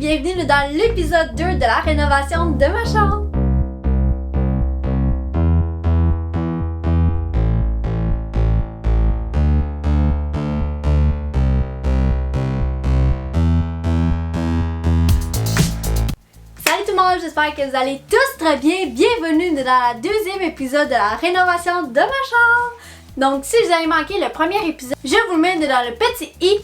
bienvenue dans l'épisode 2 de la rénovation de ma chambre. Salut tout le monde, j'espère que vous allez tous très bien. Bienvenue dans la deuxième épisode de la rénovation de ma chambre. Donc si vous avez manqué le premier épisode, je vous le mets dans le petit i.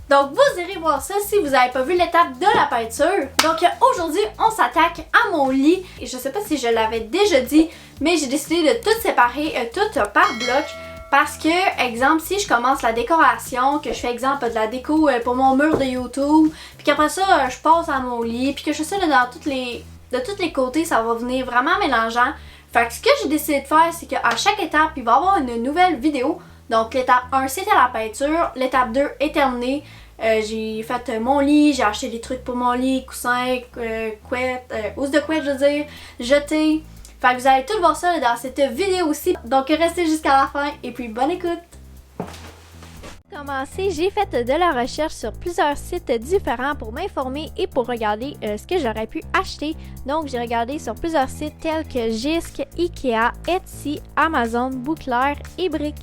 Donc vous irez voir ça si vous n'avez pas vu l'étape de la peinture. Donc aujourd'hui on s'attaque à mon lit. Et je sais pas si je l'avais déjà dit, mais j'ai décidé de tout séparer, tout par bloc. Parce que, exemple, si je commence la décoration, que je fais exemple de la déco pour mon mur de YouTube, puis qu'après ça je passe à mon lit, puis que je fais ça de tous les côtés, ça va venir vraiment mélangeant. Fait que ce que j'ai décidé de faire, c'est qu'à chaque étape, il va y avoir une nouvelle vidéo. Donc l'étape 1 c'était la peinture, l'étape 2 est terminée. J'ai fait mon lit, j'ai acheté des trucs pour mon lit, coussins, couettes, housse de couette je veux dire, jeté. Fait que vous allez tout voir ça dans cette vidéo aussi. Donc restez jusqu'à la fin et puis bonne écoute! Pour commencer, j'ai fait de la recherche sur plusieurs sites différents pour m'informer et pour regarder ce que j'aurais pu acheter. Donc j'ai regardé sur plusieurs sites tels que Jysk, Ikea, Etsy, Amazon, Bouclair et Brick.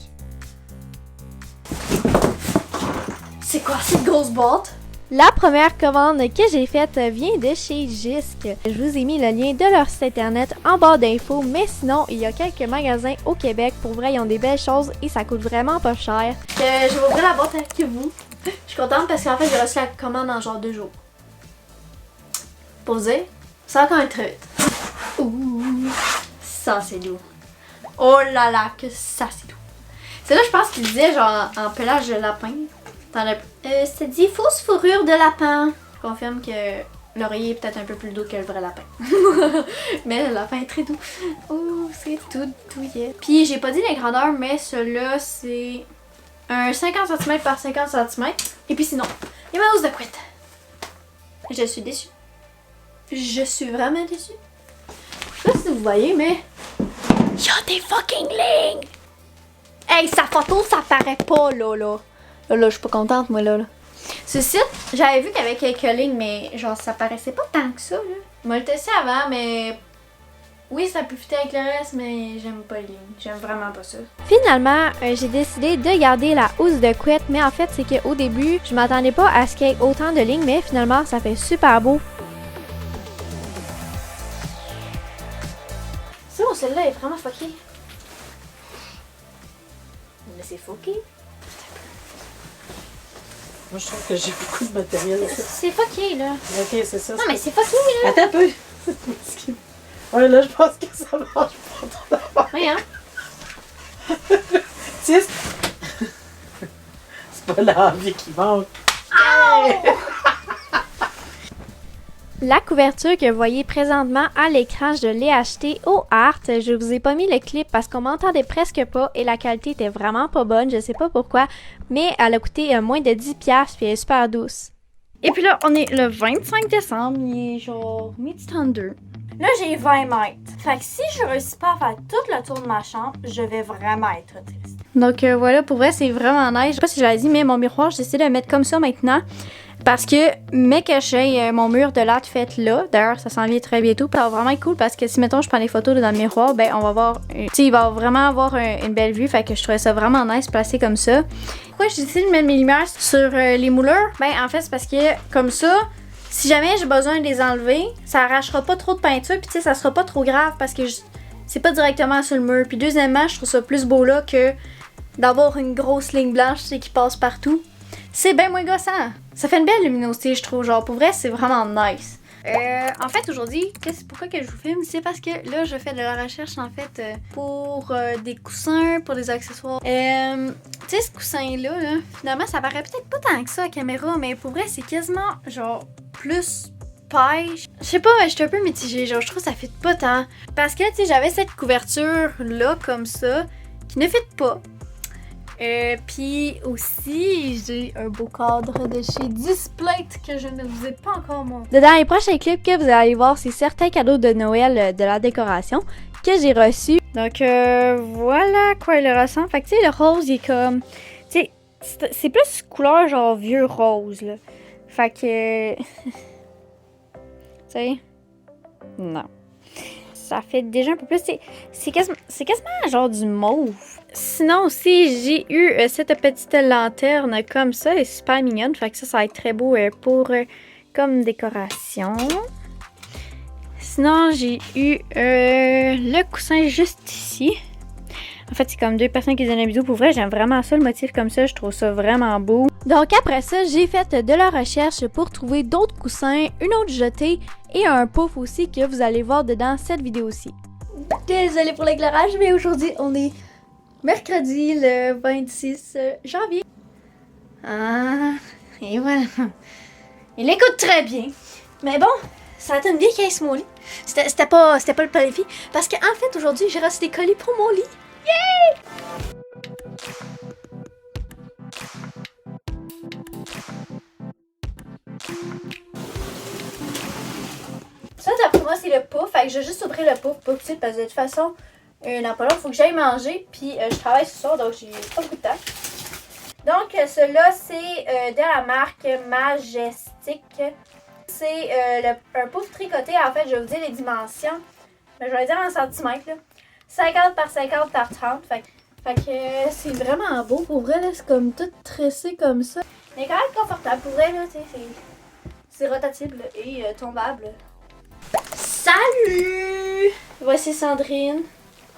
C'est quoi cette grosse boîte? La première commande que j'ai faite vient de chez Jysk. Je vous ai mis le lien de leur site internet en barre d'infos, mais sinon il y a quelques magasins au Québec. Pour vrai, ils ont des belles choses et ça coûte vraiment pas cher. Je vais ouvrir la boîte avec vous. Je suis contente parce qu'en fait j'ai reçu la commande en genre 2 jours. Pour vous dire, c'est encore un truc. Ouh, ça c'est doux. Oh là là, que ça c'est doux. C'est là je pense qu'il disait genre en pelage de lapin. Ça dit fausse fourrure de lapin. Je confirme que l'oreiller est peut-être un peu plus doux que le vrai lapin. Mais le lapin est très doux. Oh, c'est tout douillet. Puis j'ai pas dit les grandeurs, mais celui-là c'est un 50 cm par 50 cm. Et puis sinon, il y a ma housse de couette. Je suis déçue. Je suis vraiment déçue. Je sais pas si vous voyez, mais il y a des fucking lignes. Hey, sa photo, ça paraît pas là. Là, je suis pas contente, moi, là. Ce site, j'avais vu qu'il y avait quelques lignes, mais genre, ça paraissait pas tant que ça, là. Je me le testé avant, mais oui, ça peut fitter avec le reste, mais j'aime pas les lignes. J'aime vraiment pas ça. Finalement, j'ai décidé de garder la housse de couette, mais en fait, c'est qu'au début, je m'attendais pas à ce qu'il y ait autant de lignes, mais finalement, ça fait super beau. C'est bon, celle-là est vraiment fuckée. Mais c'est fucké. Moi, je trouve que j'ai beaucoup de matériel. C'est fucké, là. Ok, c'est ça. Non, mais c'est fucké, là. Attends un peu. Ouais, là, je pense que ça marche pas trop. Oui, hein. C'est pas l'envie qui manque. La couverture que vous voyez présentement à l'écran, je l'ai achetée au Art. Je vous ai pas mis le clip parce qu'on m'entendait presque pas et la qualité était vraiment pas bonne, je sais pas pourquoi, mais elle a coûté moins de 10$ puis elle est super douce. Et puis là, on est le 25 décembre, il est genre 12h32. Là, j'ai 20 mètres. Fait que si je réussis pas à faire tout le tour de ma chambre, je vais vraiment être triste. Donc voilà, pour vrai, c'est vraiment nice. Je sais pas si je l'avais dit, mais mon miroir, j'essaie de le mettre comme ça maintenant. Parce que, mais que j'ai mon mur de latte fait là, d'ailleurs ça s'en vient très bientôt, ça va vraiment être cool parce que si mettons je prends des photos dans le miroir, ben on va voir, tu sais il va vraiment avoir une belle vue, fait que je trouvais ça vraiment nice placé comme ça. Pourquoi j'ai décidé de mettre mes lumières sur les moulures? Ben en fait c'est parce que comme ça, si jamais j'ai besoin de les enlever, ça arrachera pas trop de peinture, puis tu sais ça sera pas trop grave parce que c'est pas directement sur le mur. Puis deuxièmement, je trouve ça plus beau là que d'avoir une grosse ligne blanche tu sais, qui passe partout. C'est bien moins gossant. Ça fait une belle luminosité, je trouve. Genre, pour vrai, c'est vraiment nice. En fait, aujourd'hui, pourquoi que je vous filme? C'est parce que là, je fais de la recherche, en fait, pour des coussins, pour des accessoires. Tu sais, ce coussin-là, là, finalement, ça paraît peut-être pas tant que ça à la caméra, mais pour vrai, c'est quasiment, genre, plus paille. Je sais pas, je suis un peu mitigée. Genre, je trouve que ça fit pas tant. Parce que, tu sais, j'avais cette couverture-là, comme ça, qui ne fit pas. Puis aussi, j'ai un beau cadre de chez Displate que je ne vous ai pas encore montré. Dans les prochains clips que vous allez voir, c'est certains cadeaux de Noël de la décoration que j'ai reçus. Donc voilà quoi il ressemble. Fait que tu sais, le rose il est comme... Tu sais, c'est plus couleur genre vieux rose là. Fait que... sais. Non. Ça fait déjà un peu plus. C'est quasiment genre du mauve. Sinon aussi, j'ai eu cette petite lanterne comme ça. Elle est super mignonne. Fait que ça va être très beau pour comme décoration. Sinon, j'ai eu le coussin juste ici. En fait, c'est comme deux personnes qui donnent un bisou. Pour vrai, j'aime vraiment ça, le motif comme ça. Je trouve ça vraiment beau. Donc après ça, j'ai fait de la recherche pour trouver d'autres coussins, une autre jetée et un pouf aussi que vous allez voir dedans cette vidéo-ci. Désolée pour l'éclairage, mais aujourd'hui, on est mercredi le 26 janvier. Ah, et voilà. Il écoute très bien. Mais bon, ça a été une vieille caisse mon lit. C'était pas le planifié. Parce qu'en fait, aujourd'hui, j'ai reçu des colis pour mon lit. Yay! Ça, d'après moi, c'est le pouf. Fait que je vais juste ouvrir le pouf, pas tout de suite, parce que de toute façon, Napoléon, il faut que j'aille manger. Puis je travaille ce soir, donc j'ai pas beaucoup de temps. Donc, celui-là, c'est de la marque Majestic. C'est un pouf tricoté. En fait, je vais vous dire les dimensions. Mais je vais dire en centimètres. Là. 50 par 50 par 30. Fait que c'est vraiment beau. Pour vrai, là, c'est comme tout tressé comme ça. Il est quand même confortable. Pour vrai, là, tu sais, c'est rotatible et tombable. Salut! Voici Sandrine.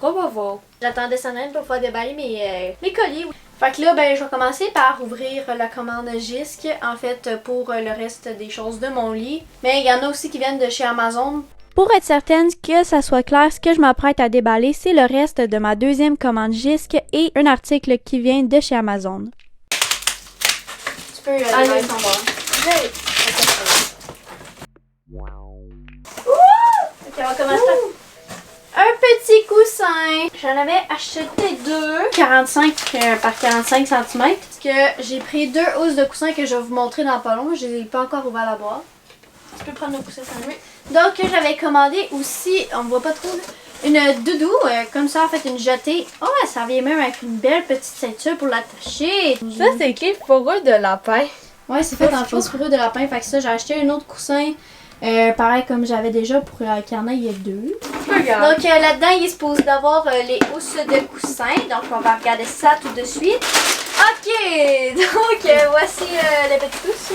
Bravo. J'attendais Sandrine pour pouvoir déballer mes colis. Fait que là, ben, je vais commencer par ouvrir la commande Jisc, en fait, pour le reste des choses de mon lit. Mais il y en a aussi qui viennent de chez Amazon. Pour être certaine que ça soit clair, ce que je m'apprête à déballer, c'est le reste de ma deuxième commande Jisc et un article qui vient de chez Amazon. Tu peux déballer ton bord. Ok, on va commencer par un petit coussin. J'en avais acheté deux. 45 par 45 cm. Parce que j'ai pris deux housses de coussins que je vais vous montrer dans pas long. Je les ai pas encore ouvert à la boîte. Tu peux prendre le coussin, ça oui. Donc, j'avais commandé aussi, on me voit pas trop, là, une doudou, comme ça, en fait, une jetée. Oh, ça vient même avec une belle petite ceinture pour l'attacher. Ça, c'est écrit fourrure de lapin. Ouais, c'est fait en fausse fourrure de lapin. Fait que ça, j'ai acheté un autre coussin. Pareil comme j'avais déjà pour qu'il y en ait deux. Regarde. Donc là-dedans, il est supposé d'avoir les housses de coussin. Donc on va regarder ça tout de suite. Ok, donc voici les petites housses.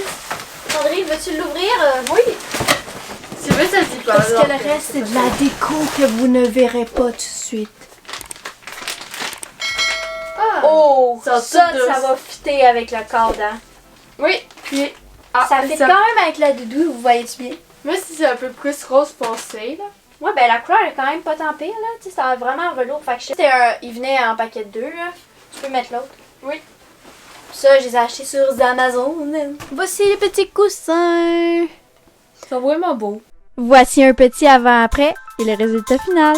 Sandrine, veux-tu l'ouvrir? Oui. Tu veux, ça dit quoi? Parce que le reste, c'est de la déco que vous ne verrez pas tout de suite. Ah. Oh! Ça va fitter avec le cadre. Hein? Oui, puis... ça fit quand même avec la doudou, vous voyez-tu bien? Même si c'est un peu plus rose foncé, là. Ouais, ben la couleur est quand même pas tant pire, là. Tu sais, c'est vraiment velours. Fait que il venait en paquet de deux, là. Tu peux mettre l'autre. Oui. Ça, je les ai achetés sur Amazon. Voici les petits coussins. Ils sont vraiment beaux. Voici un petit avant-après et le résultat final.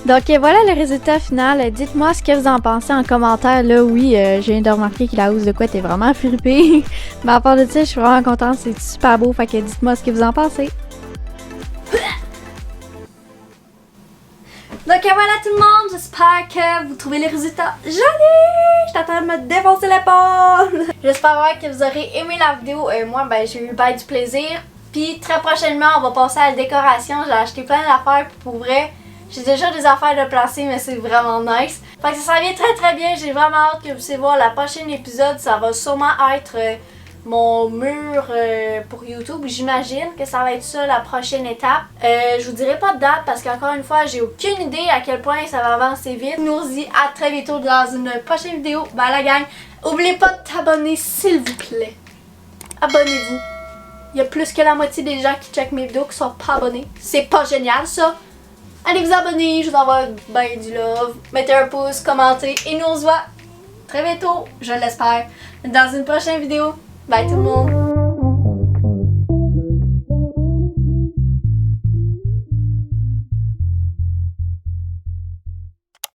Donc voilà le résultat final. Dites-moi ce que vous en pensez en commentaire. Là, oui, je viens de remarquer que la housse de couette est vraiment fripée. Mais à part de ça, je suis vraiment contente. C'est super beau. Fait que dites-moi ce que vous en pensez. Donc voilà tout le monde. J'espère que vous trouvez les résultats jolis. Je t'attends de me défoncer l'épaule. J'espère que vous aurez aimé la vidéo. Moi, ben j'ai eu bien du plaisir. Puis très prochainement, on va passer à la décoration. J'ai acheté plein d'affaires pour vrai. J'ai déjà des affaires de placer, mais c'est vraiment nice. Fait que ça s'en vient très très bien. J'ai vraiment hâte que vous puissiez voir la prochaine épisode. Ça va sûrement être mon mur pour YouTube. J'imagine que ça va être ça la prochaine étape. Je vous dirai pas de date parce qu'encore une fois, j'ai aucune idée à quel point ça va avancer vite. Nous on se dit à très bientôt dans une prochaine vidéo. Bye la gang. N'oubliez pas de t'abonner s'il vous plaît. Abonnez-vous. Il y a plus que la moitié des gens qui checkent mes vidéos qui sont pas abonnés. C'est pas génial ça. Allez vous abonner, je vous envoie ben du love. Mettez un pouce, commentez et nous on se voit très bientôt, je l'espère, dans une prochaine vidéo. Bye tout le monde!